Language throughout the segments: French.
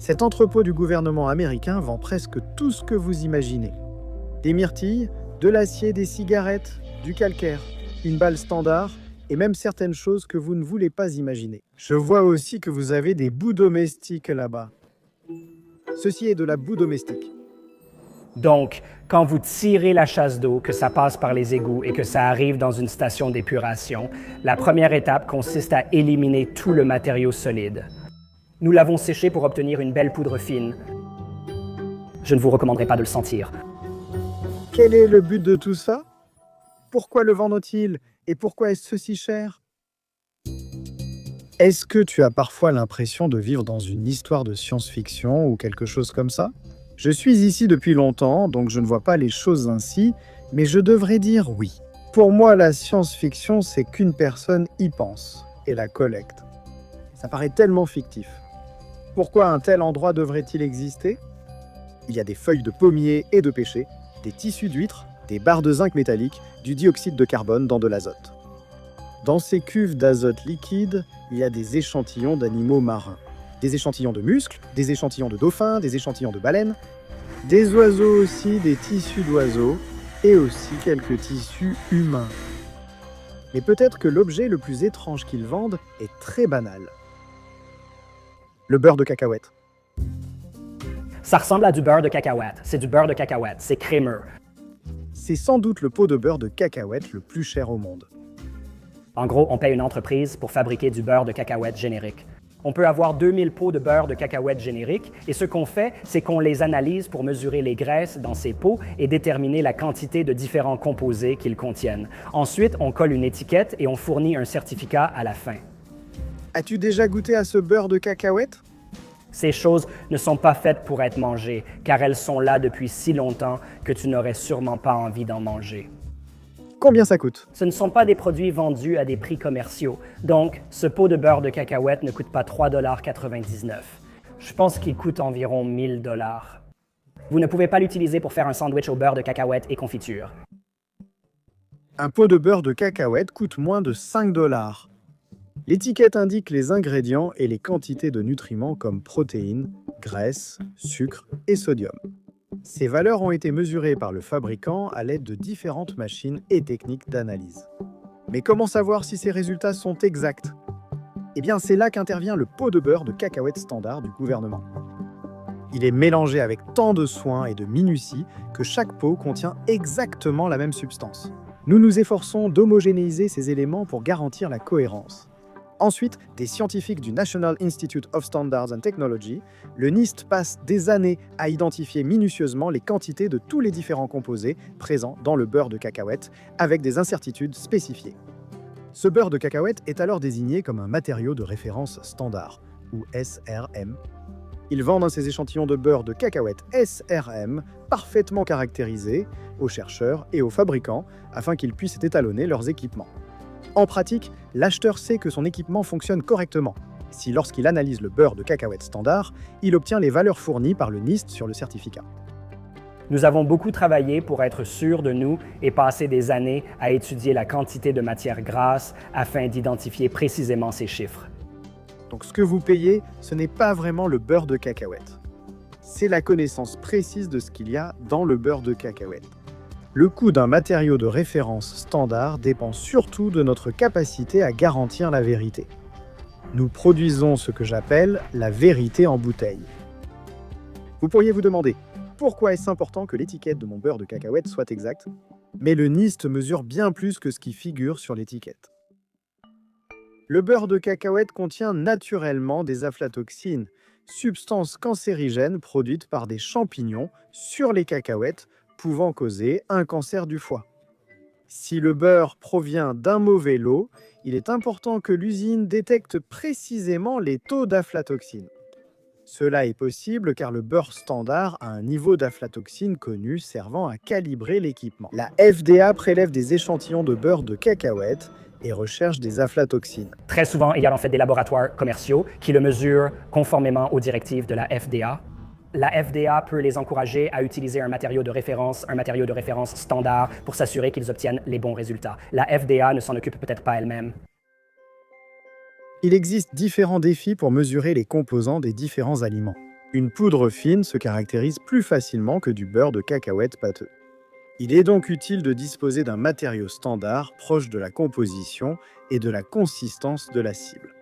Cet entrepôt du gouvernement américain vend presque tout ce que vous imaginez. Des myrtilles, de l'acier, des cigarettes, du calcaire, une balle standard et même certaines choses que vous ne voulez pas imaginer. Je vois aussi que vous avez des boues domestiques là-bas. Ceci est de la boue domestique. Donc, quand vous tirez la chasse d'eau, que ça passe par les égouts et que ça arrive dans une station d'épuration, la première étape consiste à éliminer tout le matériau solide. Nous l'avons séché pour obtenir une belle poudre fine. Je ne vous recommanderais pas de le sentir. Quel est le but de tout ça? Pourquoi le vendent-ils? Et pourquoi est-ce si cher? Est-ce que tu as parfois l'impression de vivre dans une histoire de science-fiction ou quelque chose comme ça? Je suis ici depuis longtemps, donc je ne vois pas les choses ainsi, mais je devrais dire oui. Pour moi, la science-fiction, c'est qu'une personne y pense et la collecte. Ça paraît tellement fictif. Pourquoi un tel endroit devrait-il exister? Il y a des feuilles de pommier et de pêcher, des tissus d'huîtres, des barres de zinc métallique, du dioxyde de carbone dans de l'azote. Dans ces cuves d'azote liquide, il y a des échantillons d'animaux marins. Des échantillons de muscles, des échantillons de dauphins, des échantillons de baleines, des oiseaux aussi, des tissus d'oiseaux, et aussi quelques tissus humains. Mais peut-être que l'objet le plus étrange qu'ils vendent est très banal. Le beurre de cacahuète. Ça ressemble à du beurre de cacahuète. C'est du beurre de cacahuète. C'est crémeux. C'est sans doute le pot de beurre de cacahuète le plus cher au monde. En gros, on paye une entreprise pour fabriquer du beurre de cacahuète générique. On peut avoir 2000 pots de beurre de cacahuète générique et ce qu'on fait, c'est qu'on les analyse pour mesurer les graisses dans ces pots et déterminer la quantité de différents composés qu'ils contiennent. Ensuite, on colle une étiquette et on fournit un certificat à la fin. As-tu déjà goûté à ce beurre de cacahuète? Ces choses ne sont pas faites pour être mangées, car elles sont là depuis si longtemps que tu n'aurais sûrement pas envie d'en manger. Combien ça coûte? Ce ne sont pas des produits vendus à des prix commerciaux, donc ce pot de beurre de cacahuète ne coûte pas 3,99 $. Je pense qu'il coûte environ 1000 $. Vous ne pouvez pas l'utiliser pour faire un sandwich au beurre de cacahuète et confiture. Un pot de beurre de cacahuète coûte moins de 5 $. L'étiquette indique les ingrédients et les quantités de nutriments comme protéines, graisses, sucre et sodium. Ces valeurs ont été mesurées par le fabricant à l'aide de différentes machines et techniques d'analyse. Mais comment savoir si ces résultats sont exacts? Eh bien, c'est là qu'intervient le pot de beurre de cacahuète standard du gouvernement. Il est mélangé avec tant de soin et de minutie que chaque pot contient exactement la même substance. Nous nous efforçons d'homogénéiser ces éléments pour garantir la cohérence. Ensuite, des scientifiques du National Institute of Standards and Technology, le NIST passe des années à identifier minutieusement les quantités de tous les différents composés présents dans le beurre de cacahuète, avec des incertitudes spécifiées. Ce beurre de cacahuète est alors désigné comme un matériau de référence standard, ou SRM. Ils vendent ces échantillons de beurre de cacahuète SRM parfaitement caractérisés aux chercheurs et aux fabricants afin qu'ils puissent étalonner leurs équipements. En pratique, l'acheteur sait que son équipement fonctionne correctement, si lorsqu'il analyse le beurre de cacahuète standard, il obtient les valeurs fournies par le NIST sur le certificat. Nous avons beaucoup travaillé pour être sûrs de nous et passé des années à étudier la quantité de matière grasse afin d'identifier précisément ces chiffres. Donc ce que vous payez, ce n'est pas vraiment le beurre de cacahuète. C'est la connaissance précise de ce qu'il y a dans le beurre de cacahuète. Le coût d'un matériau de référence standard dépend surtout de notre capacité à garantir la vérité. Nous produisons ce que j'appelle la vérité en bouteille. Vous pourriez vous demander, pourquoi est-ce important que l'étiquette de mon beurre de cacahuète soit exacte? Mais le NIST mesure bien plus que ce qui figure sur l'étiquette. Le beurre de cacahuète contient naturellement des aflatoxines, substances cancérigènes produites par des champignons sur les cacahuètes, pouvant causer un cancer du foie. Si le beurre provient d'un mauvais lot, il est important que l'usine détecte précisément les taux d'aflatoxine. Cela est possible car le beurre standard a un niveau d'aflatoxine connu servant à calibrer l'équipement. La FDA prélève des échantillons de beurre de cacahuète et recherche des aflatoxines. Très souvent, il y a en fait des laboratoires commerciaux qui le mesurent conformément aux directives de la FDA. La FDA peut les encourager à utiliser un matériau de référence standard pour s'assurer qu'ils obtiennent les bons résultats. La FDA ne s'en occupe peut-être pas elle-même. Il existe différents défis pour mesurer les composants des différents aliments. Une poudre fine se caractérise plus facilement que du beurre de cacahuète pâteux. Il est donc utile de disposer d'un matériau standard proche de la composition et de la consistance de la cible.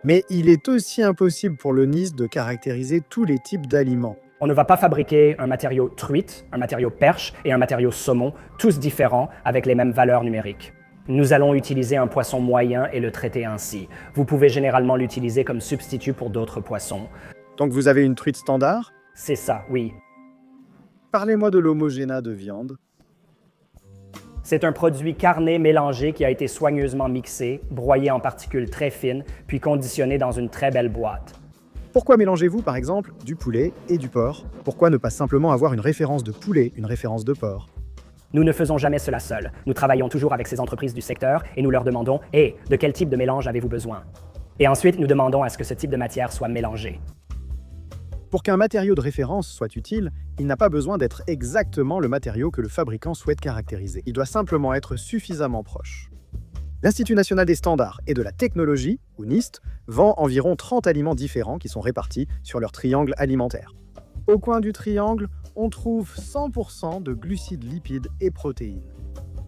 Mais il est aussi impossible pour le NIST de caractériser tous les types d'aliments. On ne va pas fabriquer un matériau truite, un matériau perche et un matériau saumon, tous différents avec les mêmes valeurs numériques. Nous allons utiliser un poisson moyen et le traiter ainsi. Vous pouvez généralement l'utiliser comme substitut pour d'autres poissons. Donc vous avez une truite standard? C'est ça, oui. Parlez-moi de l'homogénat de viande. C'est un produit carné mélangé qui a été soigneusement mixé, broyé en particules très fines, puis conditionné dans une très belle boîte. Pourquoi mélangez-vous par exemple du poulet et du porc? Pourquoi ne pas simplement avoir une référence de poulet, une référence de porc? Nous ne faisons jamais cela seuls. Nous travaillons toujours avec ces entreprises du secteur et nous leur demandons « Hey, de quel type de mélange avez-vous besoin ?» Et ensuite, nous demandons à ce que ce type de matière soit mélangé. Pour qu'un matériau de référence soit utile, il n'a pas besoin d'être exactement le matériau que le fabricant souhaite caractériser. Il doit simplement être suffisamment proche. L'Institut national des standards et de la technologie, ou NIST, vend environ 30 aliments différents qui sont répartis sur leur triangle alimentaire. Au coin du triangle, on trouve 100% de glucides, lipides et protéines.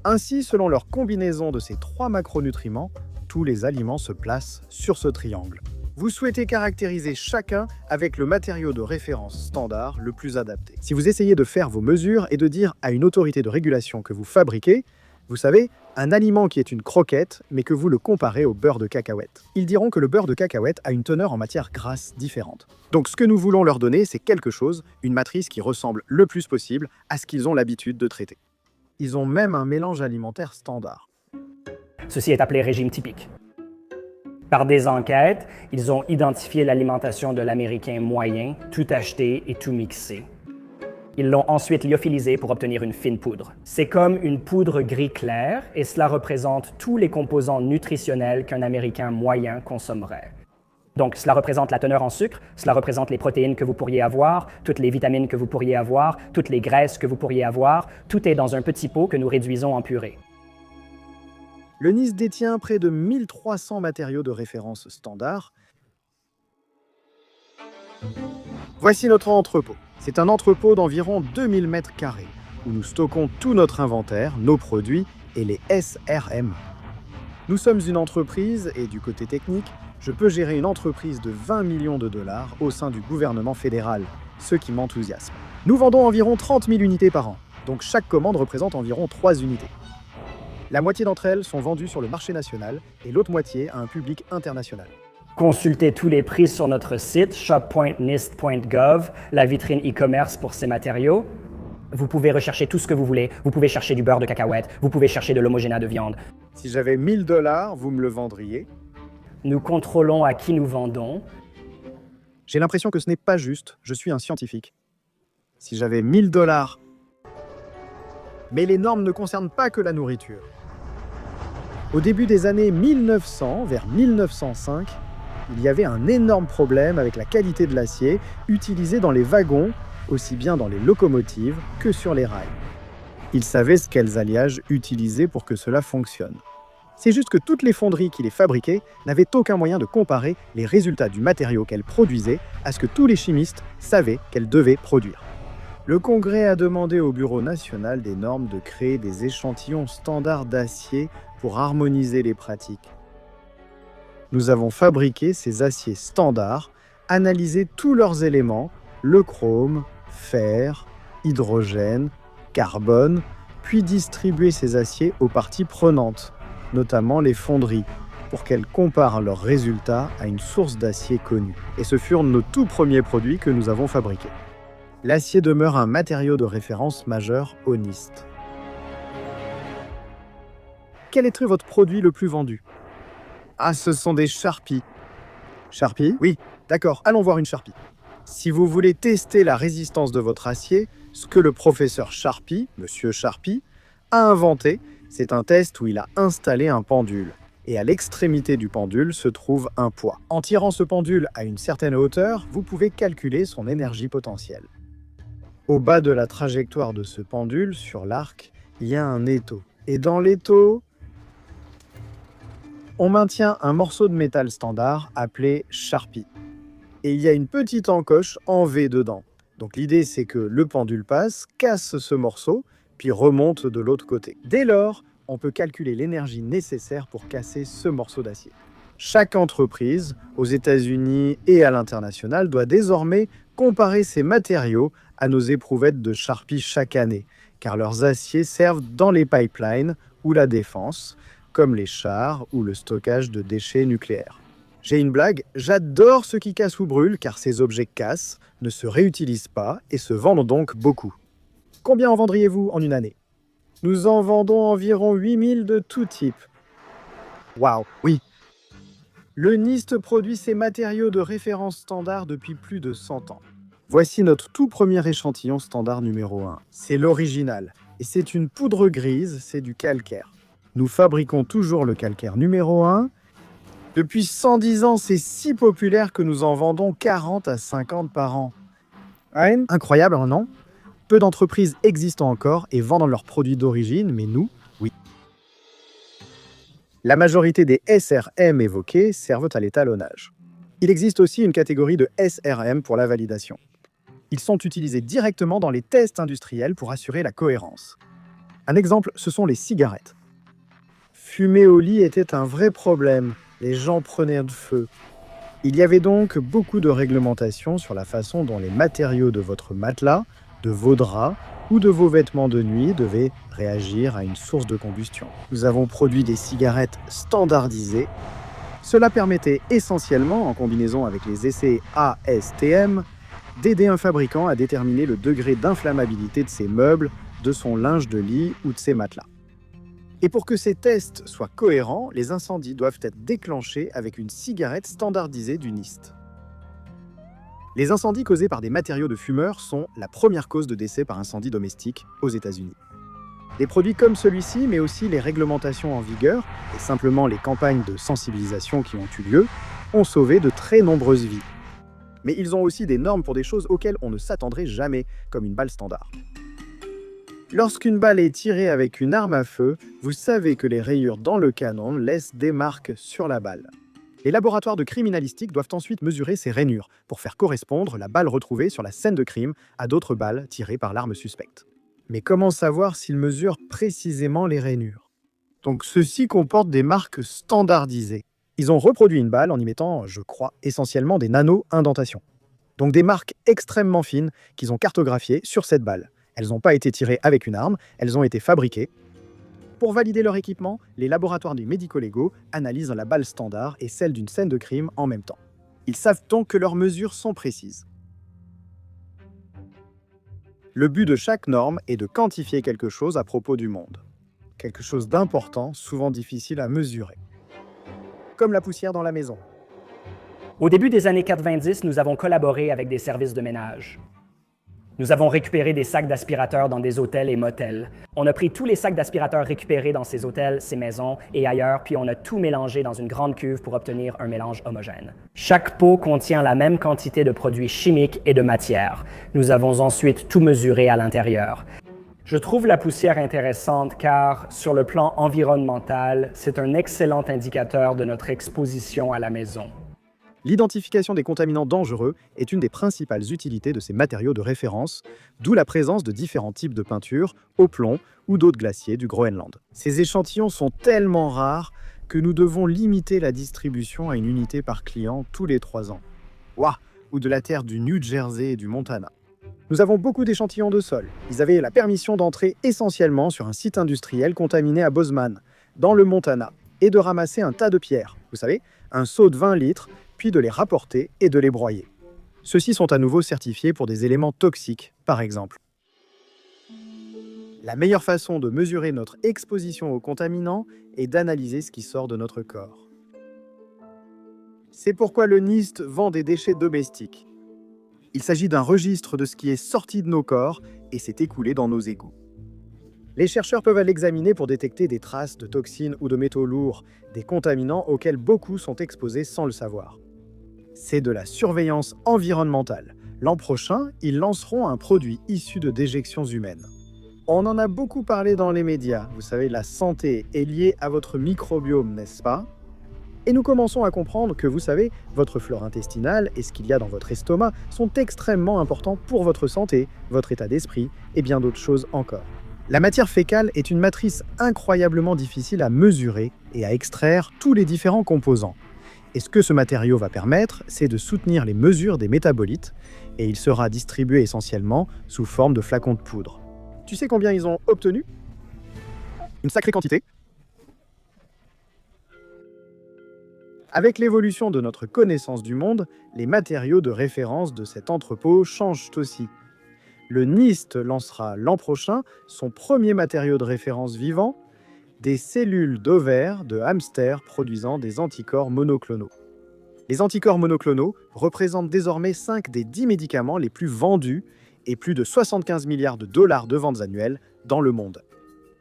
Ainsi, selon leur combinaison de ces 3 macronutriments, tous les aliments se placent sur ce triangle. Vous souhaitez caractériser chacun avec le matériau de référence standard le plus adapté. Si vous essayez de faire vos mesures et de dire à une autorité de régulation que vous fabriquez, vous savez, un aliment qui est une croquette, mais que vous le comparez au beurre de cacahuète. Ils diront que le beurre de cacahuète a une teneur en matière grasse différente. Donc ce que nous voulons leur donner, c'est quelque chose, une matrice qui ressemble le plus possible à ce qu'ils ont l'habitude de traiter. Ils ont même un mélange alimentaire standard. Ceci est appelé régime typique. Par des enquêtes, ils ont identifié l'alimentation de l'Américain moyen, tout acheté et tout mixé. Ils l'ont ensuite lyophilisé pour obtenir une fine poudre. C'est comme une poudre gris clair et cela représente tous les composants nutritionnels qu'un Américain moyen consommerait. Donc, cela représente la teneur en sucre, cela représente les protéines que vous pourriez avoir, toutes les vitamines que vous pourriez avoir, toutes les graisses que vous pourriez avoir. Tout est dans un petit pot que nous réduisons en purée. Le NIST détient près de 1300 matériaux de référence standard. Voici notre entrepôt. C'est un entrepôt d'environ 2000 mètres carrés, où nous stockons tout notre inventaire, nos produits et les SRM. Nous sommes une entreprise et du côté technique, je peux gérer une entreprise de 20 millions de dollars au sein du gouvernement fédéral, ce qui m'enthousiasme. Nous vendons environ 30 000 unités par an, donc chaque commande représente environ 3 unités. La moitié d'entre elles sont vendues sur le marché national et l'autre moitié à un public international. Consultez tous les prix sur notre site shop.nist.gov, la vitrine e-commerce pour ces matériaux. Vous pouvez rechercher tout ce que vous voulez. Vous pouvez chercher du beurre de cacahuète, vous pouvez chercher de l'homogénat de viande. Si j'avais 1000 $, vous me le vendriez? Nous contrôlons à qui nous vendons. J'ai l'impression que ce n'est pas juste, je suis un scientifique. Si j'avais 1000 $, mais les normes ne concernent pas que la nourriture. Au début des années 1900, vers 1905, il y avait un énorme problème avec la qualité de l'acier utilisé dans les wagons, aussi bien dans les locomotives que sur les rails. Ils savaient quels alliages utiliser pour que cela fonctionne. C'est juste que toutes les fonderies qui les fabriquaient n'avaient aucun moyen de comparer les résultats du matériau qu'elles produisaient à ce que tous les chimistes savaient qu'elles devaient produire. Le Congrès a demandé au Bureau national des normes de créer des échantillons standards d'acier pour harmoniser les pratiques. Nous avons fabriqué ces aciers standards, analysé tous leurs éléments, le chrome, fer, hydrogène, carbone, puis distribué ces aciers aux parties prenantes, notamment les fonderies, pour qu'elles comparent leurs résultats à une source d'acier connue. Et ce furent nos tout premiers produits que nous avons fabriqués. L'acier demeure un matériau de référence majeur au NIST. Quel est votre produit le plus vendu? Ah, ce sont des Sharpies. Sharpie? Oui, d'accord, allons voir une Sharpie. Si vous voulez tester la résistance de votre acier, ce que le professeur Sharpie, Monsieur Sharpie, a inventé, c'est un test où il a installé un pendule. Et à l'extrémité du pendule se trouve un poids. En tirant ce pendule à une certaine hauteur, vous pouvez calculer son énergie potentielle. Au bas de la trajectoire de ce pendule, sur l'arc, il y a un étau. Et dans l'étau, on maintient un morceau de métal standard appelé Sharpie. et il y a une petite encoche en V dedans. Donc l'idée, c'est que le pendule passe, casse ce morceau, puis remonte de l'autre côté. Dès lors, on peut calculer l'énergie nécessaire pour casser ce morceau d'acier. Chaque entreprise, aux États-Unis et à l'international, doit désormais comparer ses matériaux à nos éprouvettes de Sharpie chaque année, car leurs aciers servent dans les pipelines ou la défense, comme les chars ou le stockage de déchets nucléaires. J'ai une blague, j'adore ce qui casse ou brûle, car ces objets cassent, ne se réutilisent pas et se vendent donc beaucoup. Combien en vendriez-vous en une année? Nous en vendons environ 8000 de tout type. Waouh, oui. Le NIST produit ses matériaux de référence standard depuis plus de 100 ans. Voici notre tout premier échantillon standard numéro 1. C'est l'original, et c'est une poudre grise, c'est du calcaire. Nous fabriquons toujours le calcaire numéro 1. Depuis 110 ans, c'est si populaire que nous en vendons 40 à 50 par an. Ouais, incroyable, non? Peu d'entreprises existent encore et vendent leurs produits d'origine, mais nous, oui. La majorité des SRM évoqués servent à l'étalonnage. Il existe aussi une catégorie de SRM pour la validation. Ils sont utilisés directement dans les tests industriels pour assurer la cohérence. Un exemple, ce sont les cigarettes. Fumer au lit était un vrai problème. Les gens prenaient de feu. Il y avait donc beaucoup de réglementations sur la façon dont les matériaux de votre matelas, de vos draps ou de vos vêtements de nuit devaient réagir à une source de combustion. Nous avons produit des cigarettes standardisées. Cela permettait essentiellement, en combinaison avec les essais ASTM, d'aider un fabricant à déterminer le degré d'inflammabilité de ses meubles, de son linge de lit ou de ses matelas. Et pour que ces tests soient cohérents, les incendies doivent être déclenchés avec une cigarette standardisée du NIST. Les incendies causés par des matériaux de fumeurs sont la première cause de décès par incendie domestique aux États-Unis. Des produits comme celui-ci, mais aussi les réglementations en vigueur et simplement les campagnes de sensibilisation qui ont eu lieu, ont sauvé de très nombreuses vies. Mais ils ont aussi des normes pour des choses auxquelles on ne s'attendrait jamais, comme une balle standard. Lorsqu'une balle est tirée avec une arme à feu, vous savez que les rayures dans le canon laissent des marques sur la balle. Les laboratoires de criminalistique doivent ensuite mesurer ces rainures pour faire correspondre la balle retrouvée sur la scène de crime à d'autres balles tirées par l'arme suspecte. Mais comment savoir s'ils mesurent précisément les rainures? Donc ceux-ci comportent des marques standardisées. Ils ont reproduit une balle en y mettant, je crois, essentiellement des nano-indentations. Donc des marques extrêmement fines qu'ils ont cartographiées sur cette balle. Elles n'ont pas été tirées avec une arme, elles ont été fabriquées. Pour valider leur équipement, les laboratoires des médico-légaux analysent la balle standard et celle d'une scène de crime en même temps. Ils savent donc que leurs mesures sont précises. Le but de chaque norme est de quantifier quelque chose à propos du monde. Quelque chose d'important, souvent difficile à mesurer. Comme la poussière dans la maison. Au début des années 90, nous avons collaboré avec des services de ménage. Nous avons récupéré des sacs d'aspirateurs dans des hôtels et motels. On a pris tous les sacs d'aspirateurs récupérés dans ces hôtels, ces maisons et ailleurs, puis on a tout mélangé dans une grande cuve pour obtenir un mélange homogène. Chaque pot contient la même quantité de produits chimiques et de matière. Nous avons ensuite tout mesuré à l'intérieur. Je trouve la poussière intéressante car, sur le plan environnemental, c'est un excellent indicateur de notre exposition à la maison. L'identification des contaminants dangereux est une des principales utilités de ces matériaux de référence, d'où la présence de différents types de peintures, au plomb ou d'eau de glacier du Groenland. Ces échantillons sont tellement rares que nous devons limiter la distribution à une unité par client tous les 3 ans. Ouah, ou de la terre du New Jersey et du Montana. Nous avons beaucoup d'échantillons de sol. Ils avaient la permission d'entrer essentiellement sur un site industriel contaminé à Bozeman, dans le Montana, et de ramasser un tas de pierres, vous savez, un seau de 20 litres, puis de les rapporter et de les broyer. Ceux-ci sont à nouveau certifiés pour des éléments toxiques, par exemple. La meilleure façon de mesurer notre exposition aux contaminants est d'analyser ce qui sort de notre corps. C'est pourquoi le NIST vend des déchets domestiques. Il s'agit d'un registre de ce qui est sorti de nos corps et s'est écoulé dans nos égouts. Les chercheurs peuvent l'examiner pour détecter des traces de toxines ou de métaux lourds, des contaminants auxquels beaucoup sont exposés sans le savoir. C'est de la surveillance environnementale. L'an prochain, ils lanceront un produit issu de déjections humaines. On en a beaucoup parlé dans les médias. Vous savez, la santé est liée à votre microbiome, n'est-ce pas? Et nous commençons à comprendre que, vous savez, votre flore intestinale et ce qu'il y a dans votre estomac sont extrêmement importants pour votre santé, votre état d'esprit et bien d'autres choses encore. La matière fécale est une matrice incroyablement difficile à mesurer et à extraire tous les différents composants. Et ce que ce matériau va permettre, c'est de soutenir les mesures des métabolites, et il sera distribué essentiellement sous forme de flacons de poudre. Tu sais combien ils ont obtenu? Une sacrée quantité. Avec l'évolution de notre connaissance du monde, les matériaux de référence de cet entrepôt changent aussi. Le NIST lancera l'an prochain son premier matériau de référence vivant, des cellules d'ovaires de hamsters produisant des anticorps monoclonaux. Les anticorps monoclonaux représentent désormais 5 des 10 médicaments les plus vendus et plus de 75 milliards de dollars de ventes annuelles dans le monde.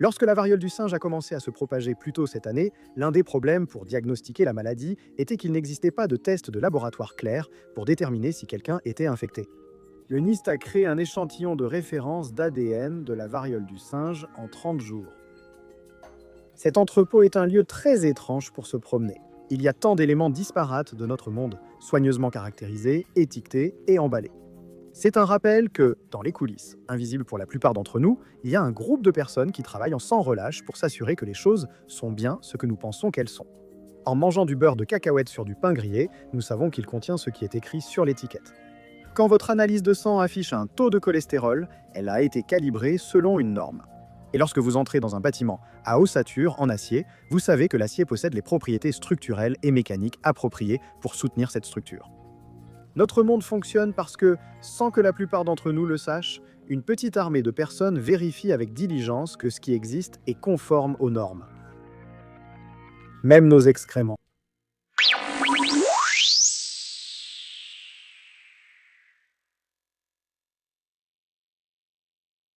Lorsque la variole du singe a commencé à se propager plus tôt cette année, l'un des problèmes pour diagnostiquer la maladie était qu'il n'existait pas de test de laboratoire clair pour déterminer si quelqu'un était infecté. Le NIST a créé un échantillon de référence d'ADN de la variole du singe en 30 jours. Cet entrepôt est un lieu très étrange pour se promener. Il y a tant d'éléments disparates de notre monde, soigneusement caractérisés, étiquetés et emballés. C'est un rappel que, dans les coulisses, invisibles pour la plupart d'entre nous, il y a un groupe de personnes qui travaillent en sans relâche pour s'assurer que les choses sont bien ce que nous pensons qu'elles sont. En mangeant du beurre de cacahuète sur du pain grillé, nous savons qu'il contient ce qui est écrit sur l'étiquette. Quand votre analyse de sang affiche un taux de cholestérol, elle a été calibrée selon une norme. Et lorsque vous entrez dans un bâtiment à ossature en acier, vous savez que l'acier possède les propriétés structurelles et mécaniques appropriées pour soutenir cette structure. Notre monde fonctionne parce que, sans que la plupart d'entre nous le sachent, une petite armée de personnes vérifie avec diligence que ce qui existe est conforme aux normes. Même nos excréments.